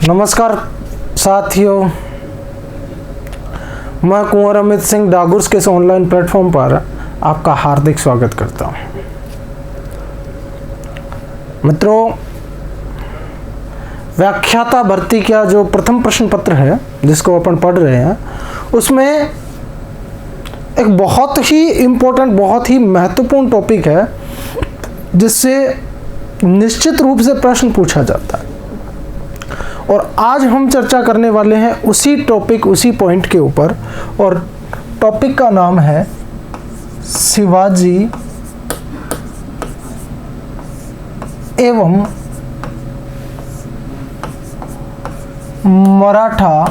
नमस्कार साथियों, मैं कुंवर अमित सिंह डागुर्स के इस ऑनलाइन प्लेटफॉर्म पर आपका हार्दिक स्वागत करता हूं। मित्रों, व्याख्याता भर्ती का जो प्रथम प्रश्न पत्र है जिसको अपन पढ़ रहे हैं, उसमें एक बहुत ही इम्पोर्टेंट, बहुत ही महत्वपूर्ण टॉपिक है जिससे निश्चित रूप से प्रश्न पूछा जाता है। और आज हम चर्चा करने वाले हैं उसी टॉपिक, उसी पॉइंट के ऊपर, और टॉपिक का नाम है शिवाजी एवं मराठा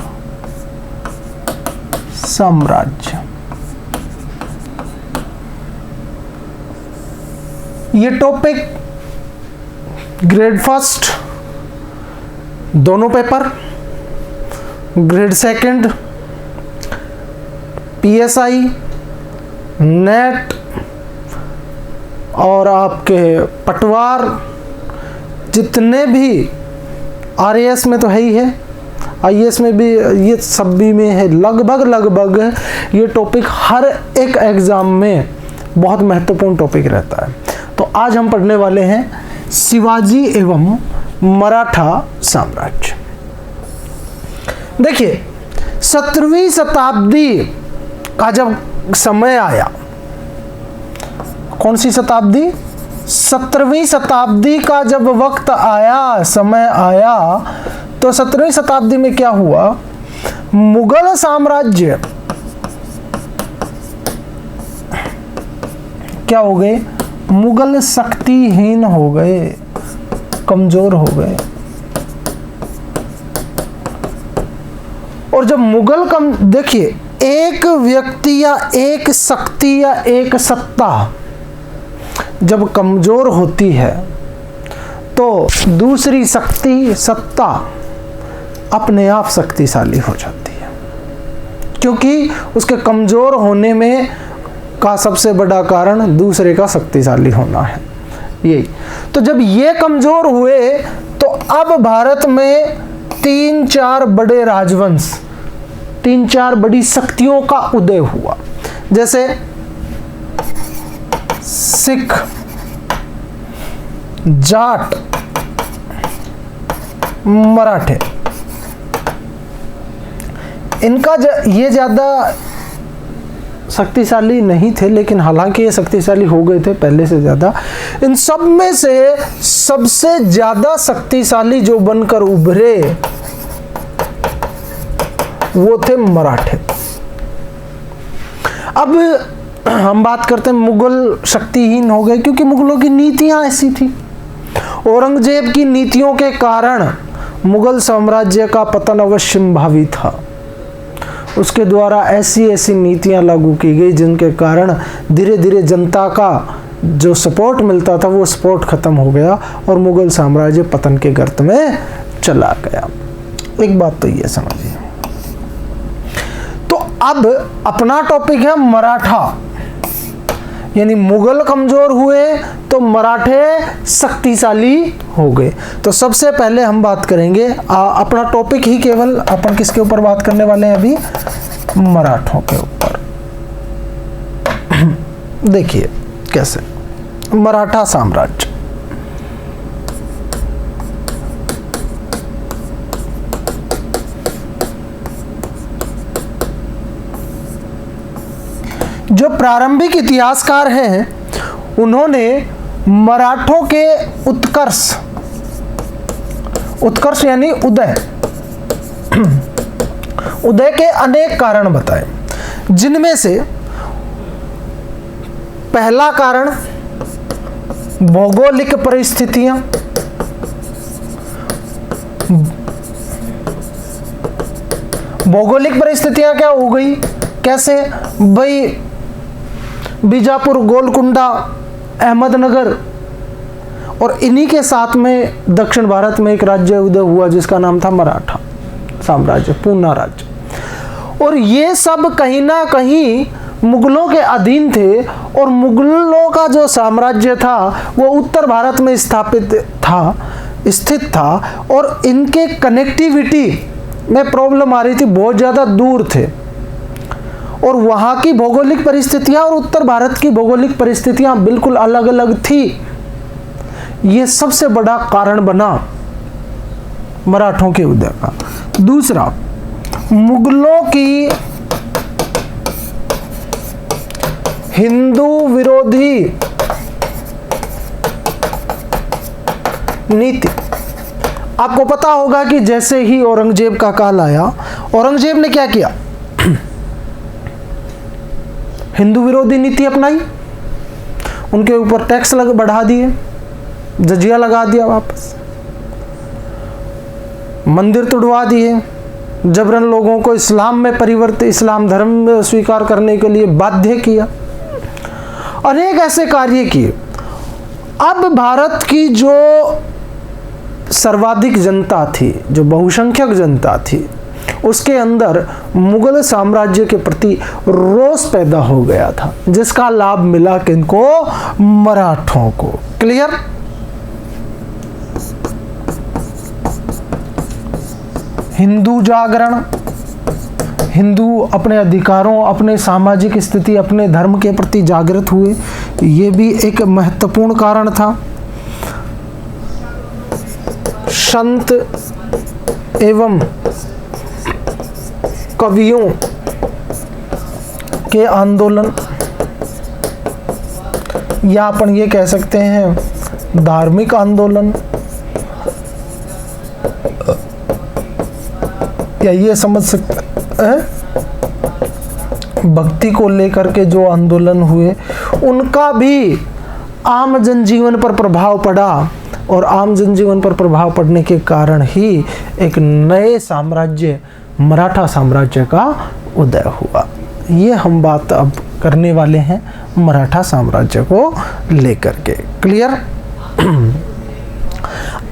साम्राज्य। ये टॉपिक ग्रेड फर्स्ट दोनों paper, grade second, PSI, net और आपके पटवार, जितने भी आरएएस में तो है ही है, आईएएस में भी, ये सब भी में है, लगभग ये टॉपिक हर एक एग्जाम में बहुत महत्वपूर्ण टॉपिक रहता है। तो आज हम पढ़ने वाले हैं शिवाजी एवं मराठा साम्राज्य। देखिए, 17वीं शताब्दी का जब समय आया, कौन सी शताब्दी? 17वीं शताब्दी का जब वक्त आया, समय आया, तो 17वीं शताब्दी में क्या हुआ? मुगल साम्राज्य क्या हो गए? मुगल शक्तिहीन हो गए, कमजोर हो गए। और जब मुगल देखिए, एक व्यक्ति या एक शक्ति या एक सत्ता जब कमजोर होती है तो दूसरी शक्ति, सत्ता अपने आप शक्तिशाली हो जाती है, क्योंकि उसके कमजोर होने में का सबसे बड़ा कारण दूसरे का शक्तिशाली होना है। यही तो जब ये कमजोर हुए तो अब भारत में 3-4 बड़े राजवंश, 3-4 बड़ी शक्तियों का उदय हुआ, जैसे सिख, जाट, मराठे। इनका ये ज्यादा शक्तिशाली नहीं थे, लेकिन हालांकि ये शक्तिशाली हो गए थे पहले से ज्यादा। इन सब में से सबसे ज्यादा शक्तिशाली जो बनकर उभरे वो थे मराठे। अब हम बात करते हैं, मुगल शक्तिहीन हो गए क्योंकि मुगलों की नीतियां ऐसी थी। औरंगजेब की नीतियों के कारण मुगल साम्राज्य का पतन अवश्यंभावी था। उसके द्वारा ऐसी नीतियां लागू की गई जिनके कारण धीरे धीरे जनता का जो सपोर्ट मिलता था वो सपोर्ट खत्म हो गया और मुगल साम्राज्य पतन के गर्त में चला गया। एक बात तो ये समझिए। तो अब अपना टॉपिक है मराठा, यानी मुगल कमजोर हुए तो मराठे शक्तिशाली हो गए। तो सबसे पहले हम बात करेंगे अपना टॉपिक ही केवल अपन किसके ऊपर बात करने वाले हैं अभी? मराठों के ऊपर। देखिए कैसे मराठा साम्राज्य। जो प्रारंभिक इतिहासकार हैं उन्होंने मराठों के उत्कर्ष यानी उदय के अनेक कारण बताए, जिनमें से पहला कारण भौगोलिक परिस्थितियां। भौगोलिक परिस्थितियां क्या हो गई? कैसे भाई? बीजापुर, गोलकुंडा, अहमदनगर, और इन्हीं के साथ में दक्षिण भारत में एक राज्य उदय हुआ जिसका नाम था मराठा साम्राज्य, पूना राज्य। और ये सब कहीं ना कहीं मुगलों के अधीन थे, और मुगलों का जो साम्राज्य था वो उत्तर भारत में स्थापित था, स्थित था और इनके कनेक्टिविटी में प्रॉब्लम आ रही थी, बहुत ज़्यादा दूर थे और वहाँ की भौगोलिक परिस्थितियाँ और उत्तर भारत की भौगोलिक परिस्थितियाँ बिल्कुल अलग अलग थी। ये सबसे बड़ा कारण बना मराठों के उदय का। दूसरा, मुगलों की हिंदू विरोधी नीति। आपको पता होगा कि जैसे ही औरंगजेब का काल आया, औरंगजेब ने क्या किया? हिंदू विरोधी नीति अपनाई, उनके ऊपर टैक्स बढ़ा दिए, जजिया लगा दिया, वापस मंदिर तोड़वा दिए, जबरन लोगों को इस्लाम में परिवर्तित, इस्लाम धर्म स्वीकार करने के लिए बाध्य किया, अनेक ऐसे कार्य किए। अब भारत की जो सर्वाधिक जनता थी, जो बहुसंख्यक जनता थी, उसके अंदर मुगल साम्राज्य के प्रति रोष पैदा हो गया था, जिसका लाभ मिला किनको? मराठों को। क्लियर? हिंदू जागरण, हिंदू अपने अधिकारों, अपने सामाजिक स्थिति, अपने धर्म के प्रति जागृत हुए, ये भी एक महत्वपूर्ण कारण था। संत एवं कवियों के आंदोलन, या अपन ये कह सकते हैं धार्मिक आंदोलन, या ये समझ सकते हैं भक्ति को लेकर के जो आंदोलन हुए, उनका भी आम जनजीवन पर प्रभाव पड़ा और आम जनजीवन पर प्रभाव पड़ने के कारण ही एक नए साम्राज्य, मराठा साम्राज्य का उदय हुआ। ये हम बात अब करने वाले हैं मराठा साम्राज्य को लेकर के। क्लियर?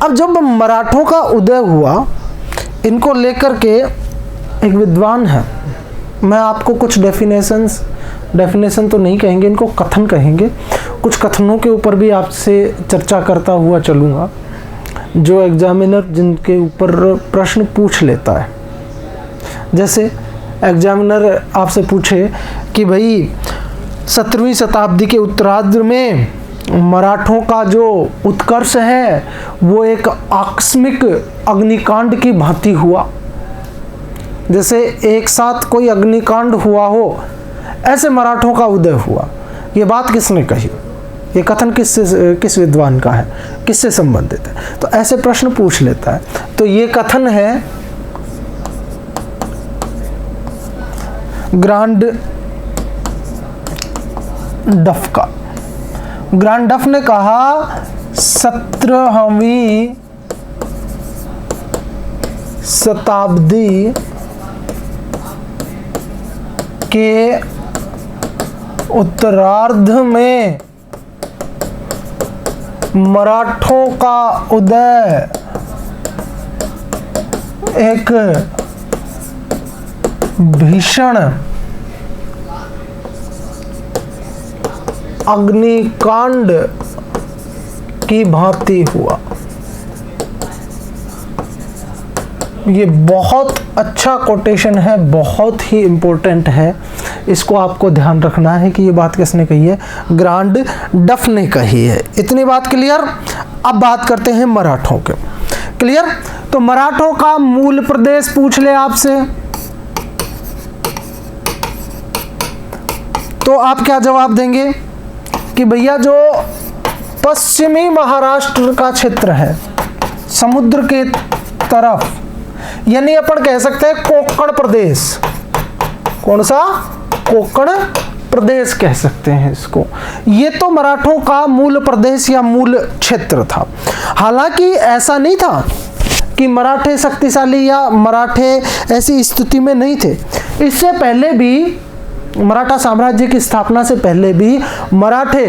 अब जब मराठों का उदय हुआ, इनको लेकर के एक विद्वान है, मैं आपको कुछ डेफिनेशन तो नहीं कहेंगे, इनको कथन कहेंगे, कुछ कथनों के ऊपर भी आपसे चर्चा करता हुआ चलूँगा, जो एग्जामिनर जिनके ऊपर प्रश्न पूछ लेता है। जैसे एग्जामिनर आपसे पूछे कि भाई 17वीं शताब्दी के उत्तरार्ध में मराठों का जो उत्कर्ष है वो एक आकस्मिक अग्निकांड की भांति हुआ, जैसे एक साथ कोई अग्निकांड हुआ हो, ऐसे मराठों का उदय हुआ। ये बात किसने कही? ये कथन किस विद्वान का है, किससे संबंधित है? तो ऐसे प्रश्न पूछ लेता है। तो ये कथन है ग्रांड डफ का। ग्रांड डफ ने कहा 17वीं शताब्दी के उत्तरार्ध में मराठों का उदय एक भीषण अग्निकांड की भांति हुआ। ये बहुत अच्छा कोटेशन है, बहुत ही इम्पोर्टेंट है, इसको आपको ध्यान रखना है कि ये बात किसने कही है? ग्रांड डफ ने कही है। इतनी बात क्लियर? अब बात करते हैं मराठों के। क्लियर? तो मराठों का मूल प्रदेश पूछ ले आपसे, तो आप क्या जवाब देंगे कि भैया जो पश्चिमी महाराष्ट्र का क्षेत्र है समुद्र के तरफ, यानी अपन कह सकते हैं कोंकण प्रदेश। कौन सा? कोंकण प्रदेश कह सकते हैं इसको। ये तो मराठों का मूल प्रदेश या मूल क्षेत्र था। हालांकि ऐसा नहीं था कि मराठे शक्तिशाली या मराठे ऐसी स्थिति में नहीं थे। इससे पहले भी, मराठा साम्राज्य की स्थापना से पहले भी मराठे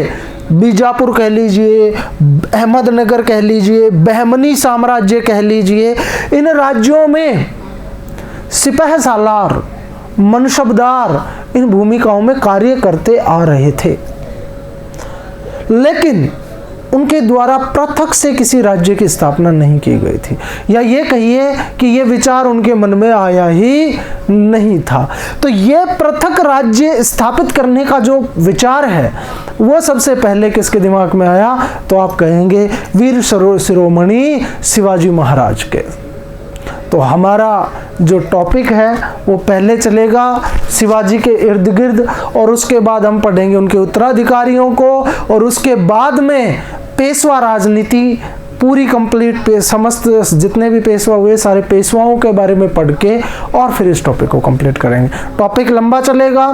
बीजापुर कह लीजिए, अहमदनगर कह लीजिए, बहमनी साम्राज्य कह लीजिए, इन राज्यों में सिपह सालार, मनसबदार इन भूमिकाओं में कार्य करते आ रहे थे। लेकिन उनके द्वारा पृथक से किसी राज्य की स्थापना नहीं की गई थी, या ये कहिए कि ये विचार उनके मन में आया ही नहीं था। तो ये पृथक राज्य स्थापित करने का जो विचार है वो सबसे पहले किसके दिमाग में आया? तो आप कहेंगे वीर शिरोमणि शिवाजी महाराज के। तो हमारा जो टॉपिक है वो पहले चलेगा शिवाजी के इर्द गिर्द, और उसके बाद हम पढ़ेंगे उनके उत्तराधिकारियों को, और उसके बाद में पेशवा राजनीति पूरी कंप्लीट, समस्त जितने भी पेशवा हुए सारे पेशवाओं के बारे में पढ़ के और फिर इस टॉपिक को कंप्लीट करेंगे। टॉपिक लंबा चलेगा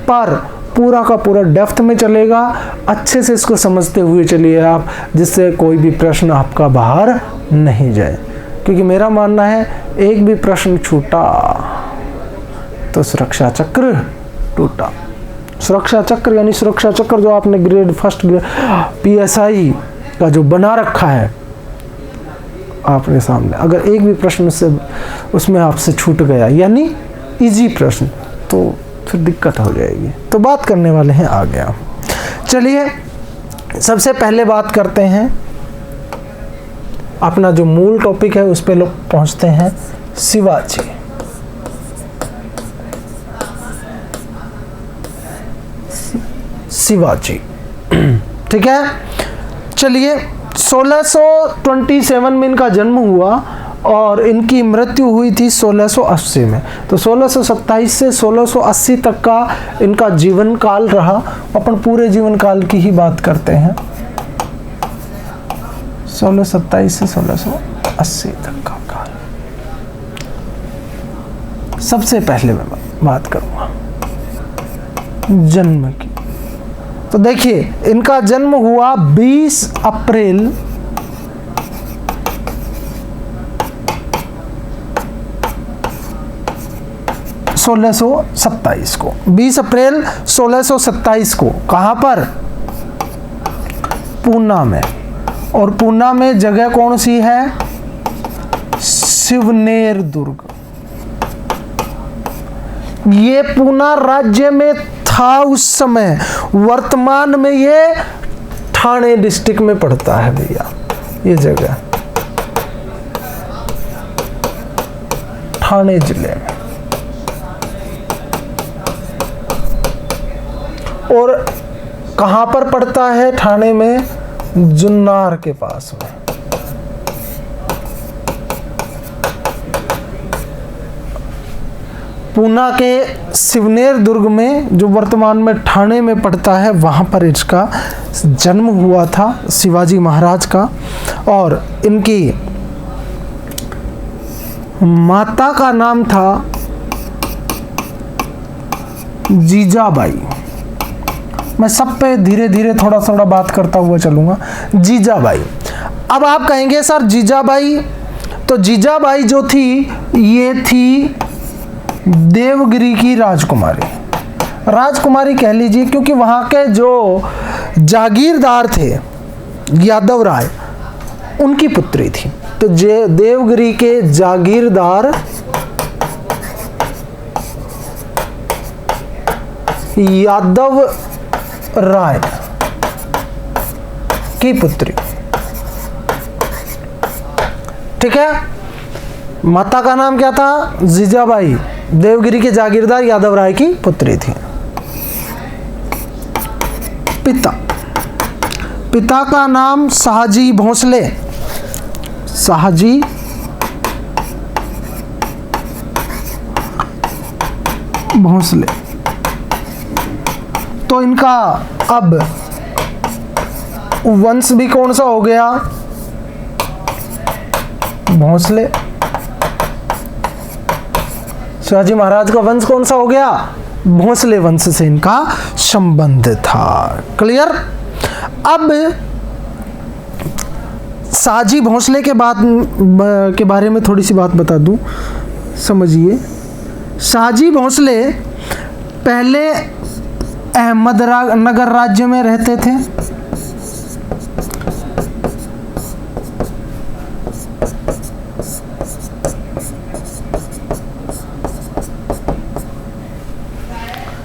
पर पूरा का पूरा डेप्थ में चलेगा। अच्छे से इसको समझते हुए चलिए आप, जिससे कोई भी प्रश्न आपका बाहर नहीं जाए, क्योंकि मेरा मानना है एक भी प्रश्न छूटा तो सुरक्षा चक्र टूटा। सुरक्षा चक्र यानी सुरक्षा चक्र जो आपने ग्रेड फर्स्ट PSI का जो बना रखा है आपके सामने, अगर एक भी प्रश्न उसमें आपसे छूट गया यानी इजी प्रश्न, तो फिर दिक्कत हो जाएगी। तो बात करने वाले हैं आ गया। चलिए सबसे पहले बात करते हैं, अपना जो मूल टॉपिक है उस पे लोग पहुंचते हैं, शिवाजी। शिवाजी ठीक है। चलिए 1627 में इनका जन्म हुआ और इनकी मृत्यु हुई थी 1680 में। तो 1627 से 1680 तक का इनका जीवन काल रहा। अपन पूरे जीवन काल की ही बात करते हैं, 1627 से 1680 तक का काल। सबसे पहले मैं बात करूंगा जन्म की। तो देखिए इनका जन्म हुआ 20 अप्रैल 1627 को, 20 अप्रैल 1627 को। कहां पर? पूना में। और पूना में जगह कौन सी है? शिवनेर दुर्ग। ये पूना राज्य में था उस समय, वर्तमान में ये ठाणे डिस्ट्रिक्ट में पड़ता है भैया ये जगह, ठाणे जिले में। और कहां पर पड़ता है? ठाणे में जुन्नार के पास में। पूना के शिवनेर दुर्ग में, जो वर्तमान में ठाणे में पड़ता है, वहां पर इसका जन्म हुआ था शिवाजी महाराज का। और इनकी माता का नाम था जीजाबाई। मैं सब पे धीरे धीरे थोड़ा थोड़ा बात करता हुआ चलूंगा। जीजाबाई। अब आप कहेंगे सर जीजाबाई, तो जीजाबाई जो थी ये थी देवगिरी की राजकुमारी। राजकुमारी कह लीजिए, क्योंकि वहां के जो जागीरदार थे यादव राय, उनकी पुत्री थी। तो देवगिरी के जागीरदार यादव राय की पुत्री। ठीक है। माता का नाम क्या था? जीजाबाई। देवगिरी के जागीरदार यादव राय की पुत्री थी। पिता का नाम शाहजी भोसले। शाहजी भोसले। तो इनका अब वंश भी कौन सा हो गया? भोसले। शिवाजी महाराज का वंश कौन सा हो गया? भोसले वंश से इनका संबंध था। क्लियर। अब शाहजी भोसले के बारे में थोड़ी सी बात बता दूं, समझिए। शाहजी भोसले पहले अहमदनगर राज्य में रहते थे।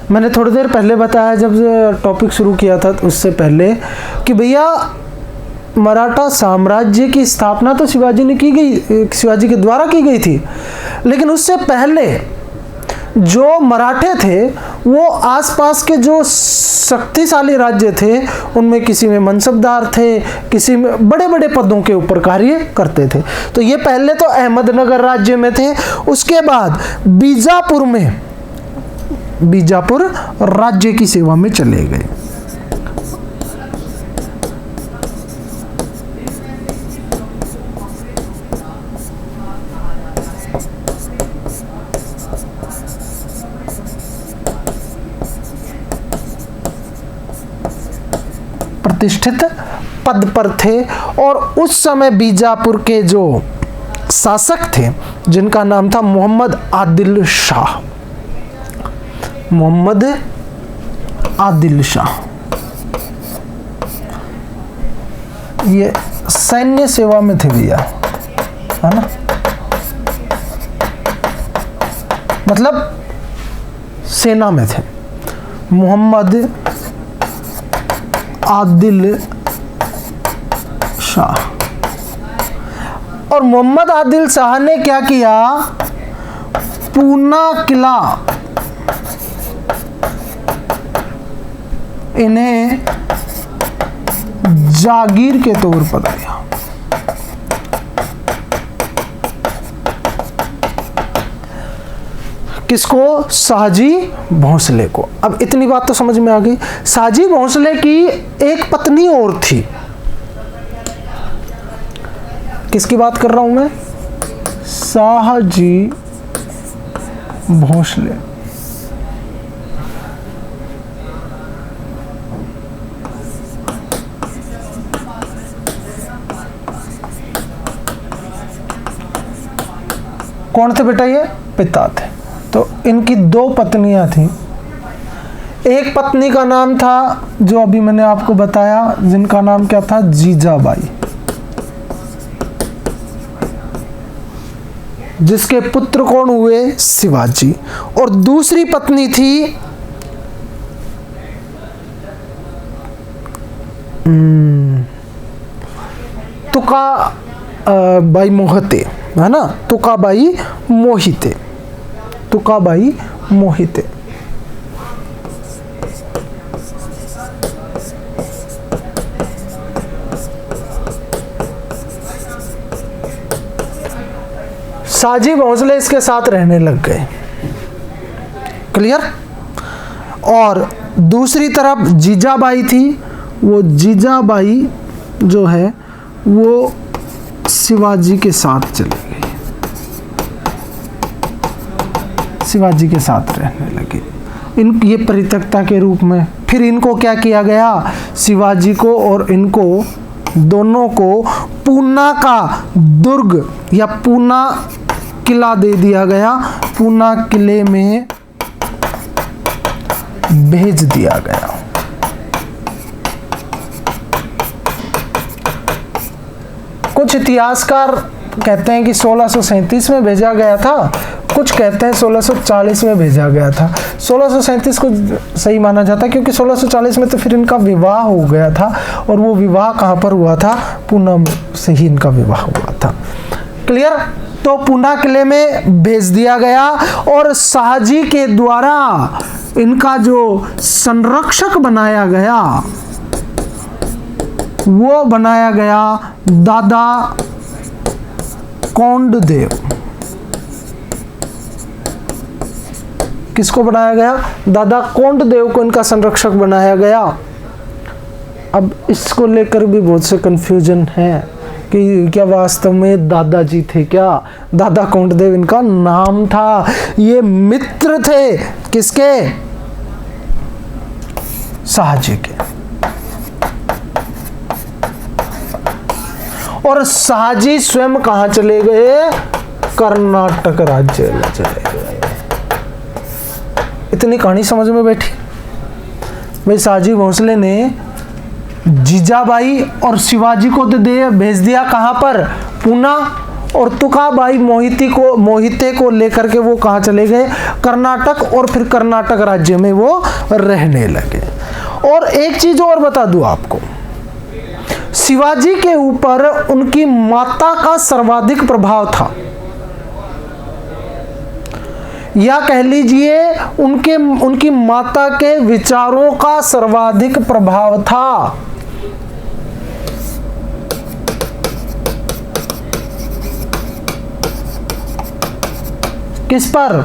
मैंने थोड़ी देर पहले बताया जब टॉपिक शुरू किया था, तो उससे पहले, कि भैया मराठा साम्राज्य की स्थापना तो शिवाजी के द्वारा की गई थी, लेकिन उससे पहले जो मराठे थे वो आसपास के जो शक्तिशाली राज्य थे उनमें किसी में मनसबदार थे, किसी में बड़े बड़े पदों के ऊपर कार्य करते थे। तो ये पहले तो अहमदनगर राज्य में थे, उसके बाद बीजापुर राज्य की सेवा में चले गए। प्रतिष्ठित पद पर थे और उस समय बीजापुर के जो शासक थे जिनका नाम था मोहम्मद आदिल शाह, ये सैन्य सेवा में थे भैया, है ना, मतलब सेना में थे। मोहम्मद आदिल शाह। और मोहम्मद आदिल शाह ने क्या किया, पूना किला इन्हें जागीर के तौर पर दिया। किसको? शाहजी भोंसले को। अब इतनी बात तो समझ में आ गई। शाहजी भोंसले की एक पत्नी और थी। किसकी बात कर रहा हूं मैं? शाहजी भोंसले। कौन थे बेटा? ये पिता थे। तो इनकी दो पत्नियां थीं। एक पत्नी का नाम था जो अभी मैंने आपको बताया, जिनका नाम क्या था? जीजाबाई, जिसके पुत्र कौन हुए? शिवाजी। और दूसरी पत्नी थी तुकाबाई मोहिते, है ना, तुकाबाई मोहिते। शाहजी भोंसले इसके साथ रहने लग गए। क्लियर? और दूसरी तरफ जीजाबाई थी। वो जीजाबाई जो है वो शिवाजी के साथ चली गई, शिवाजी के साथ रहने लगी। ये परित्यक्ता के रूप में। फिर इनको क्या किया गया? शिवाजी को और इनको दोनों को पूना का दुर्ग या पूना किला दे दिया गया। पूना किले में भेज दिया गया। कुछ इतिहासकार कहते हैं कि 1637 में भेजा गया था, कुछ कहते हैं 1640 में भेजा गया था। 1637 को सही माना जाता है क्योंकि 1640 में तो फिर इनका विवाह हो गया था, और वो विवाह कहाँ पर हुआ था? पूना से ही इनका विवाह हुआ था। क्लियर? तो पूना किले में भेज दिया गया और शाहजी के द्वारा इनका जो संरक्षक बनाया गया वो बनाया गया दादा कोंडदेव। किसको बनाया गया? दादा कोंडदेव को इनका संरक्षक बनाया गया। अब इसको लेकर भी बहुत से कंफ्यूजन है कि क्या वास्तव में दादाजी थे क्या? दादा कोंडदेव इनका नाम था। ये मित्र थे किसके? शाहजी के। और शाहजी स्वयं कहां चले गए? कर्नाटक राज्य में चले गए। इतनी कहानी समझ में बैठी भाई। शाहजी भोंसले ने जीजाबाई और शिवाजी को भेज दिया कहां पर? पूना। और तुकाबाई मोहिते को लेकर के वो कहां चले गए? कर्नाटक। और फिर कर्नाटक राज्य में वो रहने लगे। और एक चीज और बता दूं आपको, शिवाजी के ऊपर उनकी माता का सर्वाधिक प्रभाव था, या कह लीजिए उनकी माता के विचारों का सर्वाधिक प्रभाव था। किस पर?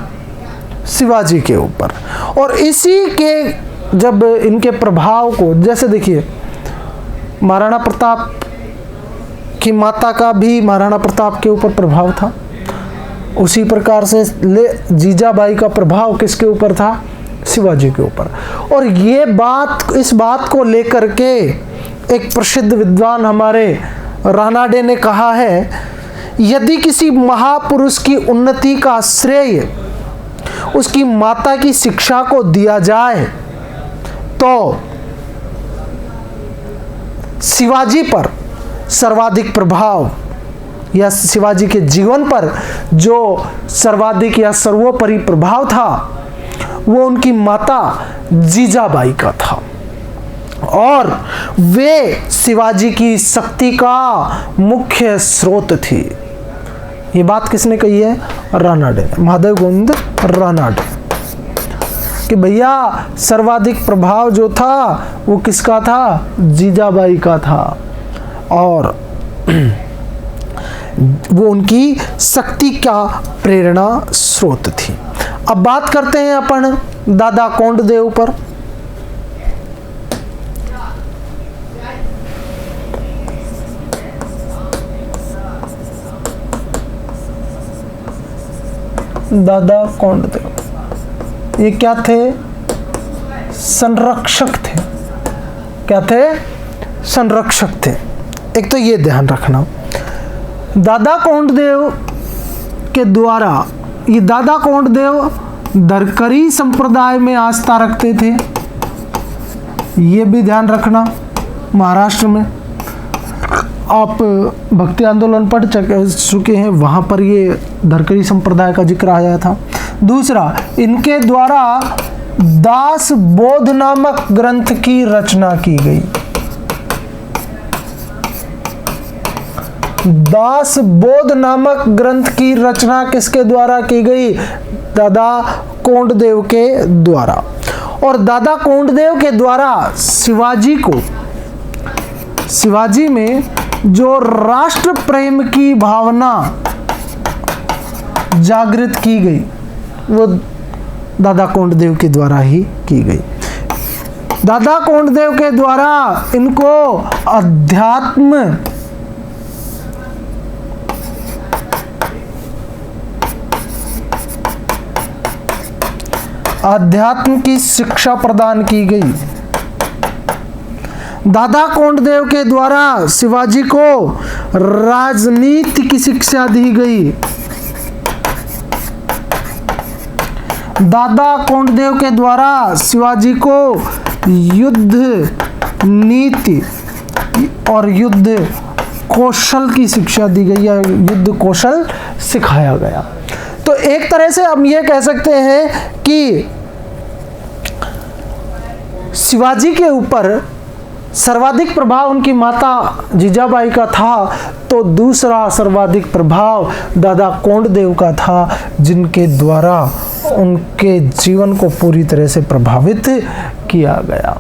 शिवाजी के ऊपर। और इसी के जब इनके प्रभाव को, जैसे देखिए महाराणा प्रताप की माता का भी महाराणा प्रताप के ऊपर प्रभाव था, उसी प्रकार से जीजाबाई का प्रभाव किसके ऊपर था? शिवाजी के ऊपर। और ये बात, इस बात को लेकर के एक प्रसिद्ध विद्वान हमारे रानाडे ने कहा है, यदि किसी महापुरुष की उन्नति का श्रेय उसकी माता की शिक्षा को दिया जाए तो शिवाजी पर सर्वाधिक प्रभाव या शिवाजी के जीवन पर जो सर्वाधिक या सर्वोपरि प्रभाव था वो उनकी माता जीजाबाई का था, और वे शिवाजी की शक्ति का मुख्य स्रोत थी। ये बात किसने कही है? रानाडे, महादेव गोविंद रानाडे, कि भैया सर्वाधिक प्रभाव जो था वो किसका था? जीजाबाई का था, और वो उनकी शक्ति का प्रेरणा स्रोत थी। अब बात करते हैं अपन दादा कोंडदेव पर। दादा कोंडदेव ये क्या थे? संरक्षक थे। क्या थे? संरक्षक थे। एक तो ये ध्यान रखना, दादा कोंडदेव के द्वारा, ये दादा कोंडदेव दरकरी संप्रदाय में आस्था रखते थे, ये भी ध्यान रखना। महाराष्ट्र में आप भक्ति आंदोलन पढ़ चुके हैं, वहाँ पर ये धरकरी संप्रदाय का जिक्र आया था। दूसरा, इनके द्वारा दास बोध नामक ग्रंथ की रचना की गई। दास बोध नामक ग्रंथ की रचना किसके द्वारा की गई? दादा कोंडदेव के द्वारा। और दादा कोंडदेव के द्वारा शिवाजी में जो राष्ट्र प्रेम की भावना जागृत की गई वो दादा कोंडदेव के द्वारा ही की गई। दादा कोंडदेव के द्वारा इनको अध्यात्म की शिक्षा प्रदान की गई। दादा कोंडदेव के द्वारा शिवाजी को राजनीति की शिक्षा दी गई। दादा कोंडदेव के द्वारा शिवाजी को युद्ध नीति और युद्ध कौशल की शिक्षा दी गई या युद्ध कौशल सिखाया गया। तो एक तरह से हम ये कह सकते हैं कि शिवाजी के ऊपर सर्वाधिक प्रभाव उनकी माता जीजाबाई का था, तो दूसरा सर्वाधिक प्रभाव दादा कोंडदेव का था, जिनके द्वारा उनके जीवन को पूरी तरह से प्रभावित किया गया।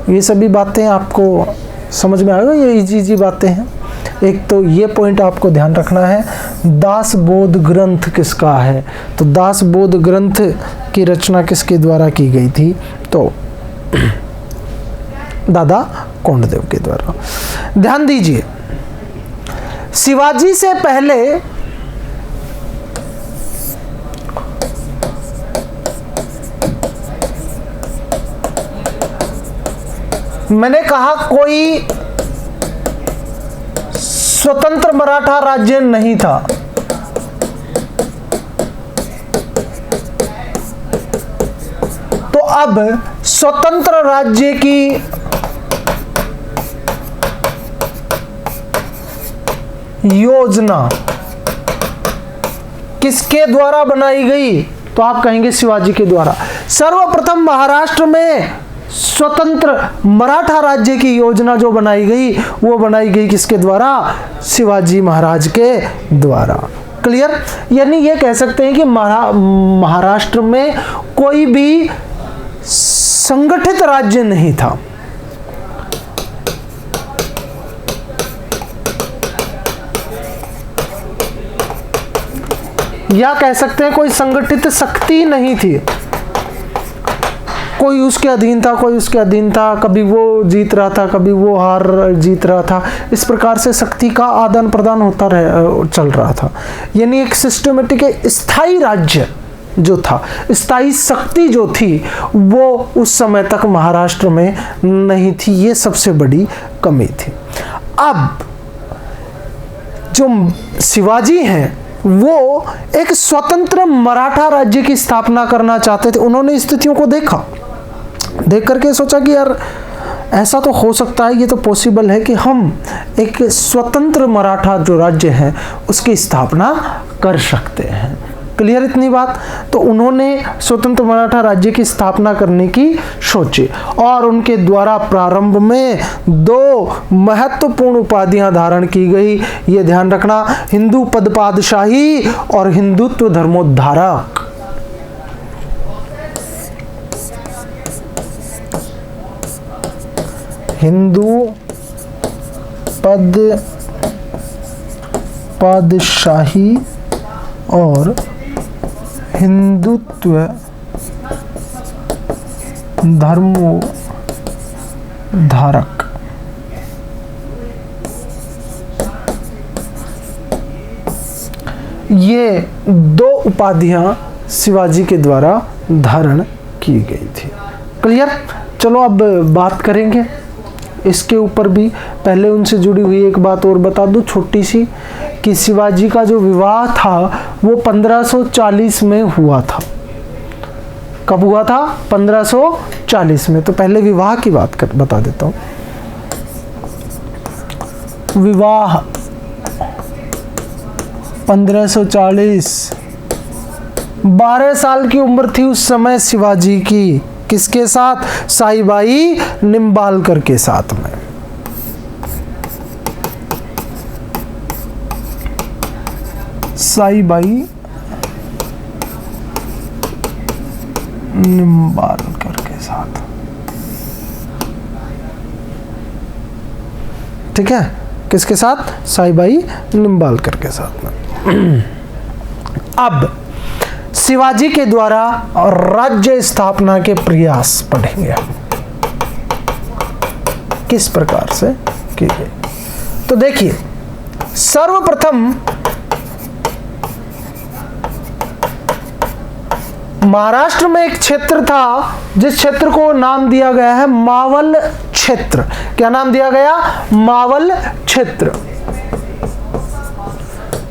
ये सभी बातें आपको समझ में आएगा, ये इजी बातें हैं। एक तो ये पॉइंट आपको ध्यान रखना है, दास बोध ग्रंथ किसका है? तो दास बोध ग्रंथ की रचना किसके द्वारा की गई थी? तो दादा कोंडदेव के द्वारा। ध्यान दीजिए, शिवाजी से पहले मैंने कहा कोई स्वतंत्र मराठा राज्य नहीं था। तो अब स्वतंत्र राज्य की योजना किसके द्वारा बनाई गई? तो आप कहेंगे शिवाजी के द्वारा। सर्वप्रथम महाराष्ट्र में स्वतंत्र मराठा राज्य की योजना जो बनाई गई, वो बनाई गई किसके द्वारा? शिवाजी महाराज के द्वारा। क्लियर? यानी ये कह सकते हैं कि महाराष्ट्र में कोई भी संगठित राज्य नहीं था। या कह सकते हैं कोई संगठित शक्ति नहीं थी, कोई उसके अधीन था, कोई उसके अधीन था, कभी वो जीत रहा था, कभी वो हार जीत रहा था। इस प्रकार से शक्ति का आदान प्रदान होता चल रहा था। यानी एक सिस्टमेटिक स्थायी राज्य जो था, स्थायी शक्ति जो थी, वो उस समय तक महाराष्ट्र में नहीं थी। ये सबसे बड़ी कमी थी। अब जो शिवाजी हैं वो एक स्वतंत्र मराठा राज्य की स्थापना करना चाहते थे। उन्होंने स्थितियों को देखा, देख करके सोचा कि यार ऐसा तो हो सकता है, ये तो पॉसिबल है कि हम एक स्वतंत्र मराठा जो राज्य है उसकी स्थापना कर सकते हैं। क्लियर इतनी बात? तो उन्होंने स्वतंत्र मराठा राज्य की स्थापना करने की सोची और उनके द्वारा प्रारंभ में 2 महत्वपूर्ण उपाधियां धारण की गई। ये ध्यान रखना, हिंदू पदपादशाही और हिंदुत्व धर्मोद्धारक। हिंदू पद पादशाही और हिंदुत्व धर्मोद्धारक। ये 2 उपाधियां शिवाजी के द्वारा धारण की गई थी। क्लियर? चलो अब बात करेंगे इसके ऊपर भी। पहले उनसे जुड़ी हुई एक बात और बता दूं छोटी सी, कि शिवाजी का जो विवाह था वो 1540 में हुआ था। कब हुआ था? 1540 में। तो पहले विवाह की बात बता देता हूं। विवाह 1540, 12 साल की उम्र थी उस समय शिवाजी की। किसके साथ? साईबाई निम्बालकर के साथ में। साईबाई निम्बालकर के साथ, ठीक है? किसके साथ? साईबाई निम्बालकर के साथ में। अब शिवाजी के द्वारा राज्य स्थापना के प्रयास पढ़ेंगे, किस प्रकार से किए गए। तो देखिए, सर्वप्रथम महाराष्ट्र में एक क्षेत्र था जिस क्षेत्र को नाम दिया गया है मावल क्षेत्र। क्या नाम दिया गया? मावल क्षेत्र।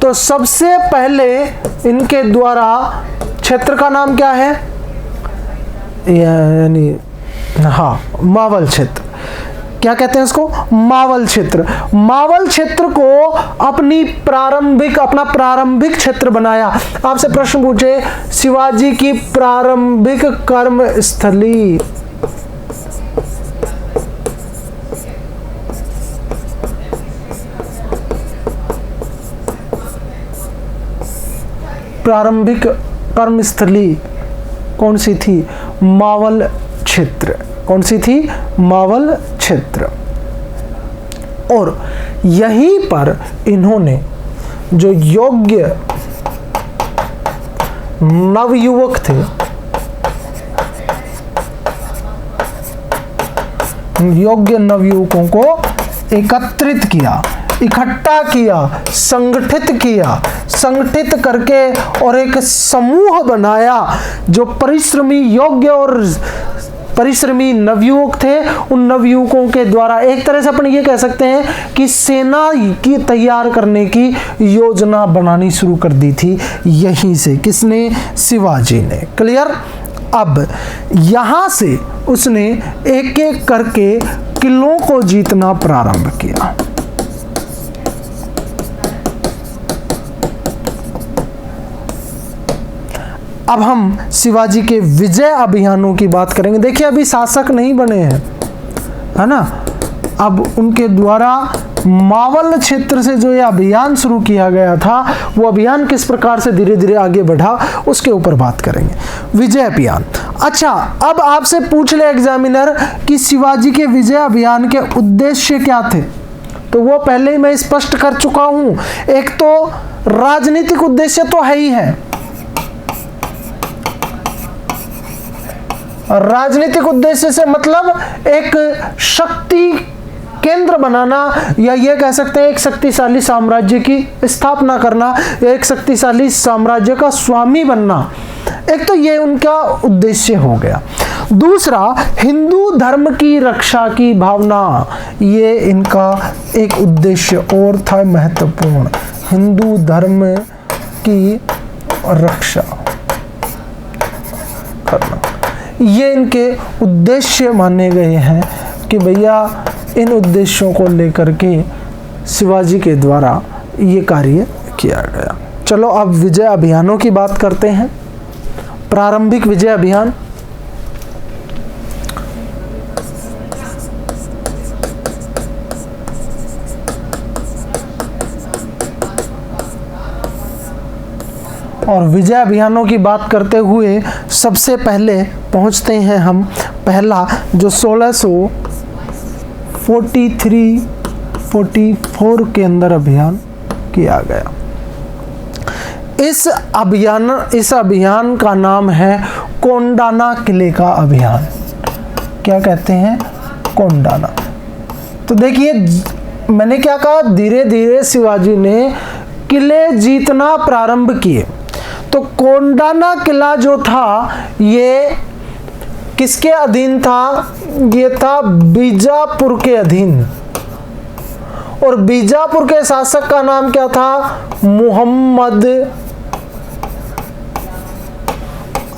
तो सबसे पहले इनके द्वारा क्षेत्र का नाम क्या है? यानी हाँ, मावल क्षेत्र। क्या कहते हैं इसको? मावल क्षेत्र। मावल क्षेत्र को अपना प्रारंभिक क्षेत्र बनाया। आपसे प्रश्न पूछे, शिवाजी की प्रारंभिक कर्म स्थली प्रारंभिक कर्मस्थली कौन सी थी? मावल क्षेत्र। कौन सी थी? मावल क्षेत्र। और यहीं पर इन्होंने जो योग्य नवयुवक थे, योग्य नवयुवकों को एकत्रित किया, इकट्ठा किया, संगठित करके और एक समूह बनाया। जो परिश्रमी, योग्य और परिश्रमी नवयुवक थे, उन नवयुवकों के द्वारा एक तरह से अपन ये कह सकते हैं कि सेना की तैयार करने की योजना बनानी शुरू कर दी थी। यहीं से किसने? शिवाजी ने। क्लियर? अब यहां से उसने एक एक करके किलों को जीतना प्रारंभ किया। अब हम शिवाजी के विजय अभियानों की बात करेंगे। देखिए अभी शासक नहीं बने हैं, है ना। अब उनके द्वारा मावल क्षेत्र से जो ये अभियान शुरू किया गया था, वो अभियान किस प्रकार से धीरे धीरे आगे बढ़ा, उसके ऊपर बात करेंगे। विजय अभियान। अच्छा, अब आपसे पूछ ले एग्जामिनर कि शिवाजी के विजय अभियान के उद्देश्य क्या थे, तो वो पहले ही मैं स्पष्ट कर चुका हूं। एक तो राजनीतिक उद्देश्य तो है ही है, राजनीतिक उद्देश्य से मतलब एक शक्ति केंद्र बनाना, या ये कह सकते हैं एक शक्तिशाली साम्राज्य की स्थापना करना, या एक शक्तिशाली साम्राज्य का स्वामी बनना। एक तो ये उनका उद्देश्य हो गया। दूसरा, हिंदू धर्म की रक्षा की भावना, ये इनका एक उद्देश्य और था महत्वपूर्ण, हिंदू धर्म की रक्षा करना। ये इनके उद्देश्य माने गए हैं कि भैया इन उद्देश्यों को लेकर के शिवाजी के द्वारा ये कार्य किया गया। चलो अब विजय अभियानों की बात करते हैं। प्रारंभिक विजय अभियान। और विजय अभियानों की बात करते हुए सबसे पहले पहुंचते हैं हम, पहला जो 1643-44 के अंदर अभियान किया गया। इस अभियान का नाम है कोंडाना किले का अभियान। क्या कहते हैं? कोंडाना। तो देखिए मैंने क्या कहा, धीरे धीरे शिवाजी ने किले जीतना प्रारंभ किए। तो कोंडाना किला जो था ये किसके अधीन था? ये था बीजापुर के अधीन। और बीजापुर के शासक का नाम क्या था? मोहम्मद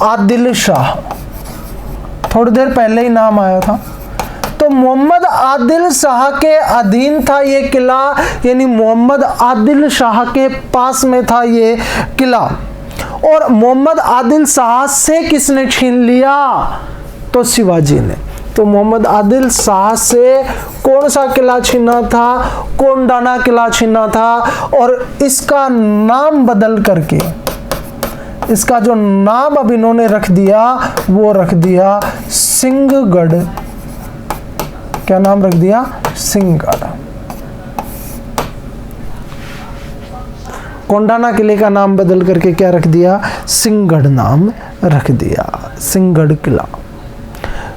आदिल शाह। थोड़ी देर पहले ही नाम आया था। तो मोहम्मद आदिल शाह के अधीन था ये किला, यानी मोहम्मद आदिल शाह के पास में था ये किला। और मोहम्मद आदिल शाह से किसने छीन लिया? तो शिवाजी ने। तो मोहम्मद आदिल शाह से कौन सा किला छीना था? कोंडाना किला छीना था। और इसका नाम बदल करके, इसका जो नाम अब इन्होंने रख दिया वो रख दिया सिंहगढ़। क्या नाम रख दिया? सिंहगढ़। कोंडाना किले का नाम बदल करके क्या रख दिया? सिंहगढ़ नाम रख दिया। सिंहगढ़ किला।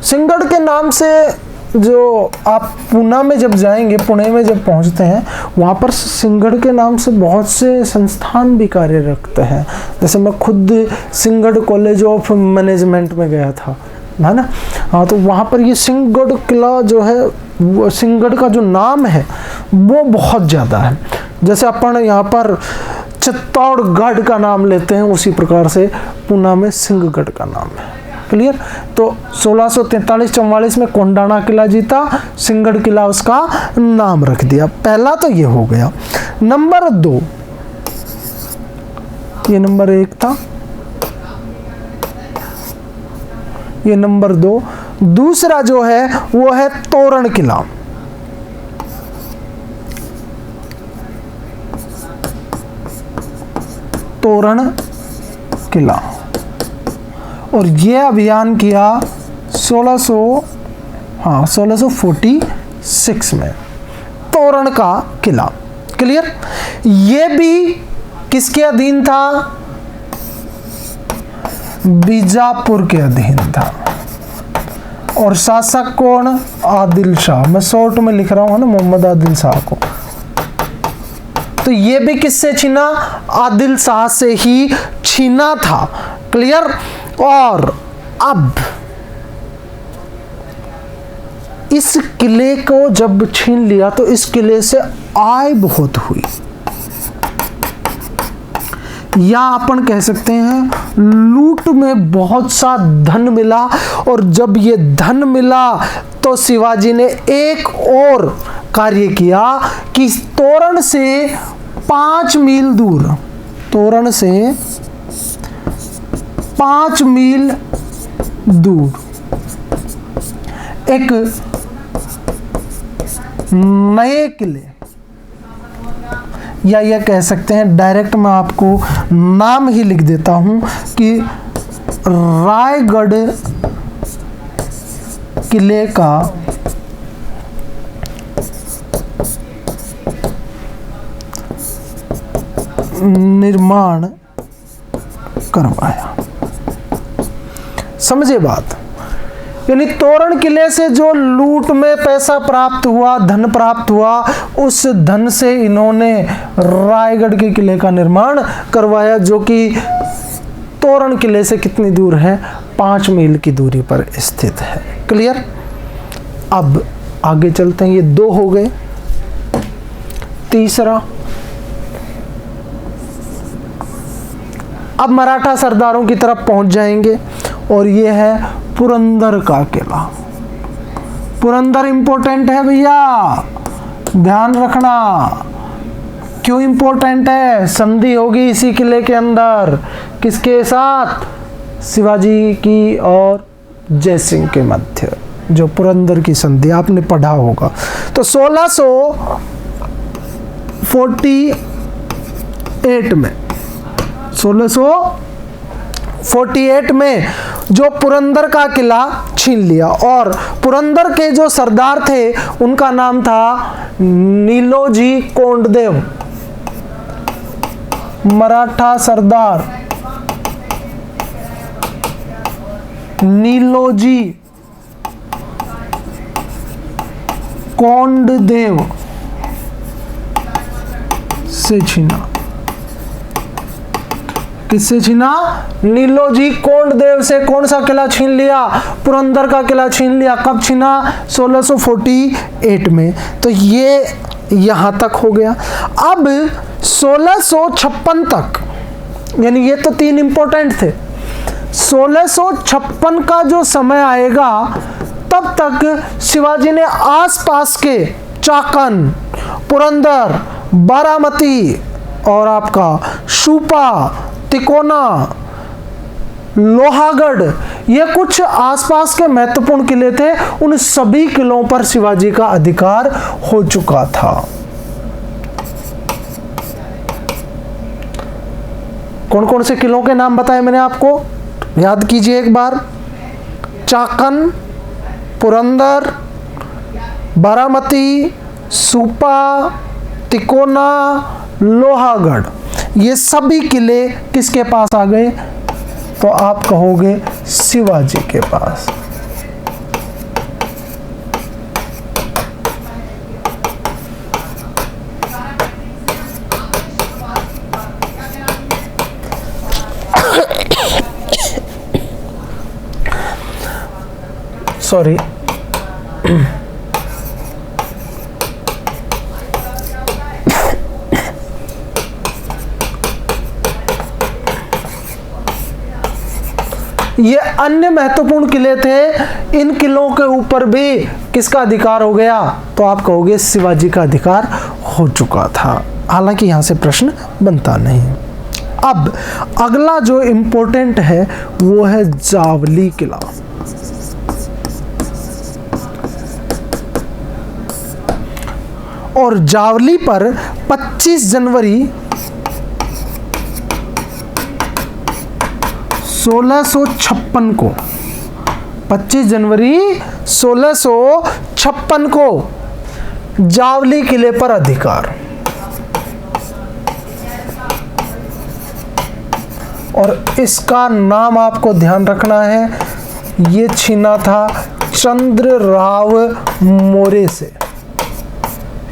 सिंहगढ़ के नाम से जो आप पूना में जब जाएंगे, पुणे में जब पहुंचते हैं, वहाँ पर सिंहगढ़ के नाम से बहुत से संस्थान भी कार्य रखते हैं। जैसे मैं खुद सिंहगढ़ कॉलेज ऑफ मैनेजमेंट में गया था, है ना। हाँ, तो वहाँ पर ये सिंहगढ़ किला जो है, वो सिंहगढ़ का जो नाम है वो बहुत ज़्यादा है। जैसे अपन यहाँ पर चित्तौड़गढ़ का नाम लेते हैं, उसी प्रकार से पूना में सिंहगढ़ का नाम है। क्लियर? तो 1643-44 में कोंडाना किला जीता, सिंहगढ़ किला उसका नाम रख दिया। पहला तो ये हो गया। नंबर 2, ये नंबर 1 था, ये नंबर 2। दूसरा जो है वो है तोरण किला। तोरण किला। और ये अभियान किया 1646 में, तोरण का किला। क्लियर? ये भी किसके अधीन था? बीजापुर के अधीन था। और शासक कौन? आदिल शाह। मैं शॉर्ट में लिख रहा हूं ना, मोहम्मद आदिल शाह को। तो ये भी किससे छीना? आदिल शाह से ही छीना था। क्लियर? और अब इस किले को जब छीन लिया तो इस किले से आय बहुत हुई, या अपन कह सकते हैं लूट में बहुत सा धन मिला। और जब ये धन मिला तो शिवाजी ने एक और कार्य किया कि तोरण से 5 मील दूर, तोरण से 5 मील दूर एक नए किले, या यह कह सकते हैं डायरेक्ट मैं आपको नाम ही लिख देता हूं कि रायगढ़ किले का निर्माण करवाया। समझे बात? यानी तोरण किले से जो लूट में पैसा प्राप्त हुआ, धन प्राप्त हुआ, उस धन से इन्होंने रायगढ़ के किले का निर्माण करवाया, जो कि तोरण किले से कितनी दूर है? 5 मील की दूरी पर स्थित है। क्लियर? अब आगे चलते हैं। ये 2 हो गए। तीसरा, अब मराठा सरदारों की तरफ पहुंच जाएंगे और ये है पुरंदर का किला। पुरंदर इंपॉर्टेंट है भैया, ध्यान रखना। क्यों इंपॉर्टेंट है? संधि होगी इसी किले के अंदर, किसके साथ? शिवाजी की और जयसिंह के मध्य, जो पुरंदर की संधि आपने पढ़ा होगा। तो 1648 में जो पुरंदर का किला छीन लिया, और पुरंदर के जो सरदार थे उनका नाम था नीलोजी कोंडदेव। मराठा सरदार नीलोजी कोंडदेव से छीना। किससे छीना? नीलोजी कोंडदेव से। कौन सा किला छीन लिया? पुरंदर का किला छीन लिया। कब छीना? 1648 में। तो ये यहां तक हो गया। अब 1656 तक, यानी ये तो 3 इंपॉर्टेंट थे। 1656 का जो समय आएगा तब तक शिवाजी ने आसपास के चाकन, पुरंदर, बारामती और आपका सुपा, तिकोना, लोहागढ़, ये कुछ आसपास के महत्वपूर्ण किले थे। उन सभी किलों पर शिवाजी का अधिकार हो चुका था। कौन कौन से किलों के नाम बताए मैंने आपको? याद कीजिए एक बार। चाकन, पुरंदर, बारामती, सुपा, तिकोना, लोहागढ़, ये सभी किले किसके पास आ गए? तो आप कहोगे शिवाजी के पास। सॉरी, ये अन्य महत्वपूर्ण किले थे। इन किलों के ऊपर भी किसका अधिकार हो गया? तो आप कहोगे शिवाजी का अधिकार हो चुका था। हालांकि यहां से प्रश्न बनता नहीं। अब अगला जो इंपॉर्टेंट है वो है जावली किला। और जावली पर 25 जनवरी 1656 को, 25 जनवरी 1656 को जावली किले पर अधिकार। और इसका नाम आपको ध्यान रखना है, ये छीना था चंद्रराव मोरे से।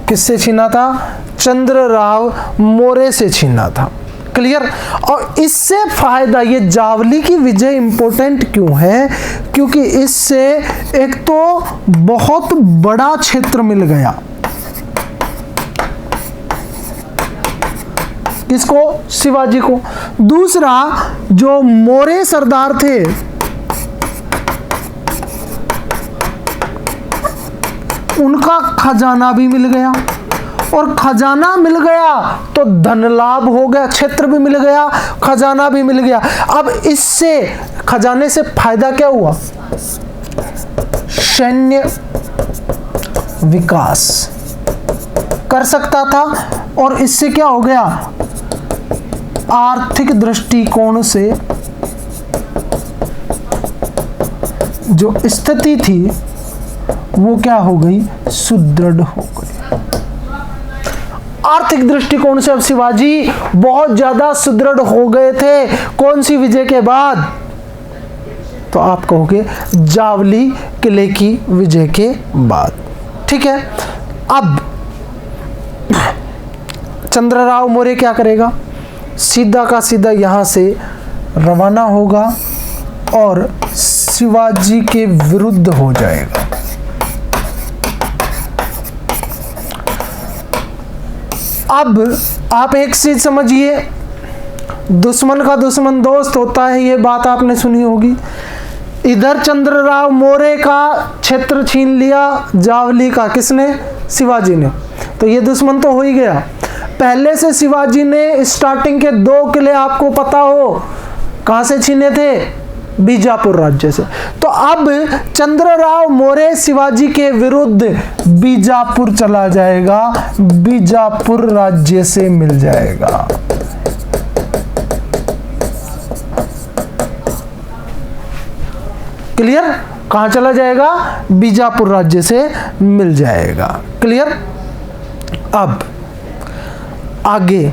किससे छीना था? चंद्रराव मोरे से छीना था। क्लियर? और इससे फायदा, ये जावली की विजय इंपॉर्टेंट क्यों है? क्योंकि इससे एक तो बहुत बड़ा क्षेत्र मिल गया। किसको? शिवाजी को। दूसरा, जो मोरे सरदार थे उनका खजाना भी मिल गया। और खजाना मिल गया तो धन लाभ हो गया, क्षेत्र भी मिल गया, खजाना भी मिल गया। अब इससे खजाने से फायदा क्या हुआ? सैन्य विकास कर सकता था और इससे क्या हो गया? आर्थिक दृष्टिकोण से जो स्थिति थी वो क्या हो गई? सुदृढ़ हो गई। आर्थिक दृष्टिकोण से अब शिवाजी बहुत ज्यादा सुदृढ़ हो गए थे। कौन सी विजय के बाद? तो आप कहोगे जावली किले की विजय के बाद। ठीक है, अब चंद्रराव मौर्य क्या करेगा? सीधा का सीधा यहां से रवाना होगा और शिवाजी के विरुद्ध हो जाएगा। अब आप एक चीज समझिए, दुश्मन का दुश्मन दोस्त होता है, ये बात आपने सुनी होगी। इधर चंद्रराव मौर्य का क्षेत्र छीन लिया, जावली का किसने? शिवाजी ने। तो ये दुश्मन तो हो ही गया। पहले से शिवाजी ने स्टार्टिंग के 2 किले आपको पता हो कहां से छीने थे? बीजापुर राज्य से। तो अब चंद्रराव मौर्य शिवाजी के विरुद्ध बीजापुर चला जाएगा, बीजापुर राज्य से मिल जाएगा। क्लियर? कहां चला जाएगा? बीजापुर राज्य से मिल जाएगा। क्लियर? अब आगे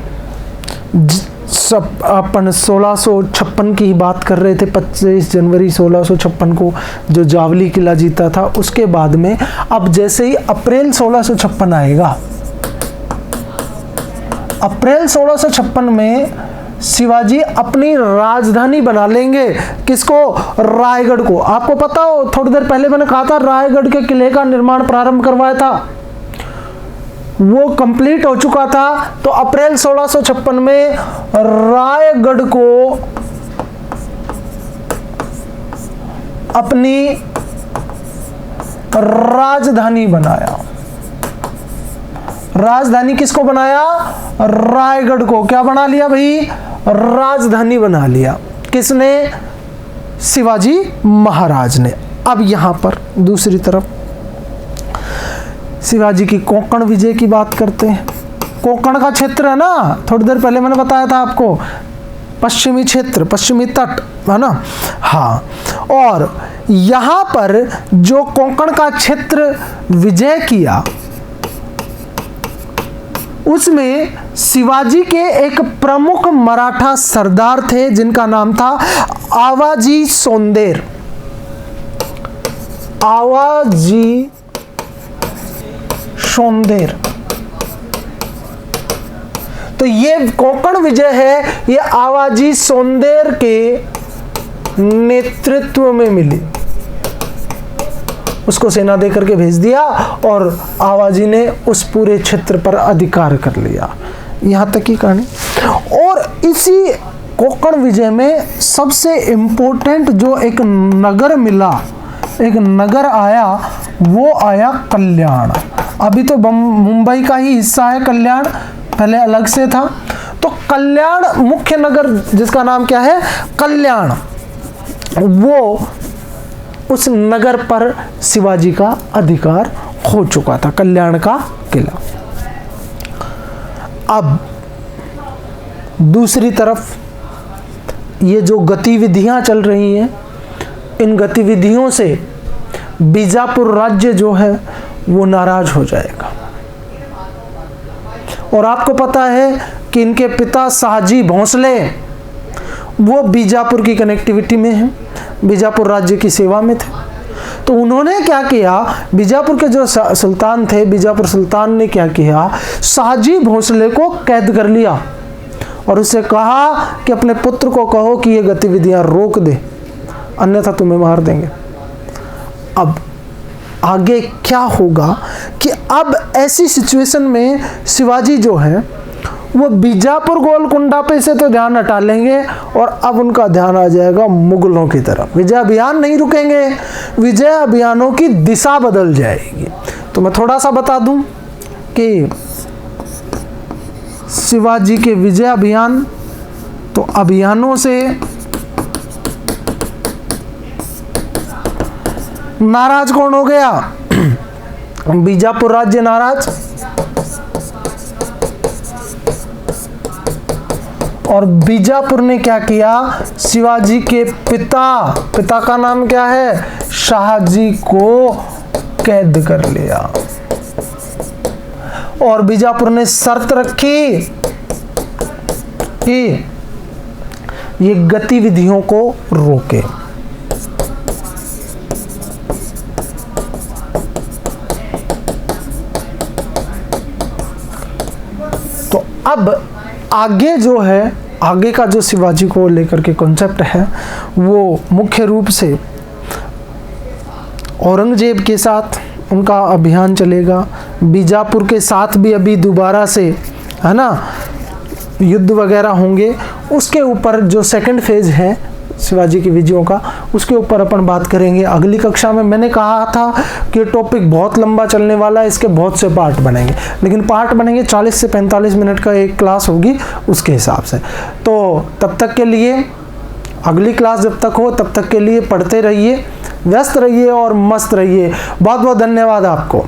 सब अपन 1656 की बात कर रहे थे। 25 जनवरी 1656 को जो जावली किला जीता था, उसके बाद में अब जैसे ही अप्रैल 1656 आएगा, अप्रैल 1656 में शिवाजी अपनी राजधानी बना लेंगे। किसको? रायगढ़ को। आपको पता हो थोड़ी देर पहले मैंने कहा था रायगढ़ के किले का निर्माण प्रारंभ करवाया था, वो कंप्लीट हो चुका था। तो अप्रैल 1656 में रायगढ़ को अपनी राजधानी बनाया। राजधानी किसको बनाया? रायगढ़ को। क्या बना लिया भाई? राजधानी बना लिया। किसने? शिवाजी महाराज ने। अब यहां पर दूसरी तरफ शिवाजी की कोंकण विजय की बात करते हैं। कोंकण का क्षेत्र है ना, थोड़ी देर पहले मैंने बताया था आपको, पश्चिमी क्षेत्र, पश्चिमी तट है ना। हाँ, और यहां पर जो कोंकण का क्षेत्र विजय किया, उसमें शिवाजी के एक प्रमुख मराठा सरदार थे जिनका नाम था आवाजी सोंदेर। आवाजी सोंदेर। तो ये कोंकण विजय है, ये आवाजी सोंदेर के नेतृत्व में मिली। उसको सेना दे करके भेज दिया और आवाजी ने उस पूरे क्षेत्र पर अधिकार कर लिया। यहां तक की कहानी। और इसी कोंकण विजय में सबसे इंपॉर्टेंट जो एक नगर मिला, एक नगर आया, वो आया कल्याण। अभी तो मुंबई का ही हिस्सा है कल्याण, पहले अलग से था। तो कल्याण मुख्य नगर जिसका नाम क्या है? कल्याण। वो उस नगर पर शिवाजी का अधिकार हो चुका था, कल्याण का किला। अब दूसरी तरफ ये जो गतिविधियां चल रही हैं, इन गतिविधियों से बीजापुर राज्य जो है वो नाराज हो जाएगा। और आपको पता है कि इनके पिता शाहजी भोंसले वो बीजापुर की कनेक्टिविटी में हैं, बीजापुर राज्य की सेवा में थे। तो उन्होंने क्या किया, बीजापुर के जो सुल्तान थे, बीजापुर सुल्तान ने क्या किया, शाहजी भोंसले को कैद कर लिया और उससे कहा कि अपने पुत्र को कहो कि ये गतिविधियां रोक दे, अन्यथा तुम्हें मार देंगे। अब आगे क्या होगा कि अब ऐसी सिचुएशन में शिवाजी जो है वो बीजापुर गोलकुंडा पे से तो ध्यान हटा लेंगे और अब उनका ध्यान आ जाएगा मुगलों की तरफ। विजय अभियान नहीं रुकेंगे, विजय अभियानों की दिशा बदल जाएगी। तो मैं थोड़ा सा बता दूं कि शिवाजी के विजय अभियान, तो अभियानों से नाराज कौन हो गया? बीजापुर राज्य नाराज, और बीजापुर ने क्या किया? शिवाजी के पिता का नाम क्या है? शाहजी को कैद कर लिया, और बीजापुर ने शर्त रखी कि ये गतिविधियों को रोके। तो अब आगे जो है, आगे का जो शिवाजी को लेकर के कॉन्सेप्ट है वो मुख्य रूप से औरंगजेब के साथ उनका अभियान चलेगा। बीजापुर के साथ भी अभी दोबारा से, है ना, युद्ध वगैरह होंगे। उसके ऊपर जो सेकंड फेज है शिवाजी की विजयों का, उसके ऊपर अपन बात करेंगे अगली कक्षा में। मैंने कहा था कि टॉपिक बहुत लंबा चलने वाला है, इसके बहुत से पार्ट बनेंगे, लेकिन पार्ट बनेंगे 40 से 45 मिनट का एक क्लास होगी उसके हिसाब से। तो तब तक के लिए, अगली क्लास जब तक हो तब तक के लिए पढ़ते रहिए, व्यस्त रहिए और मस्त रहिए। बहुत बहुत धन्यवाद आपको।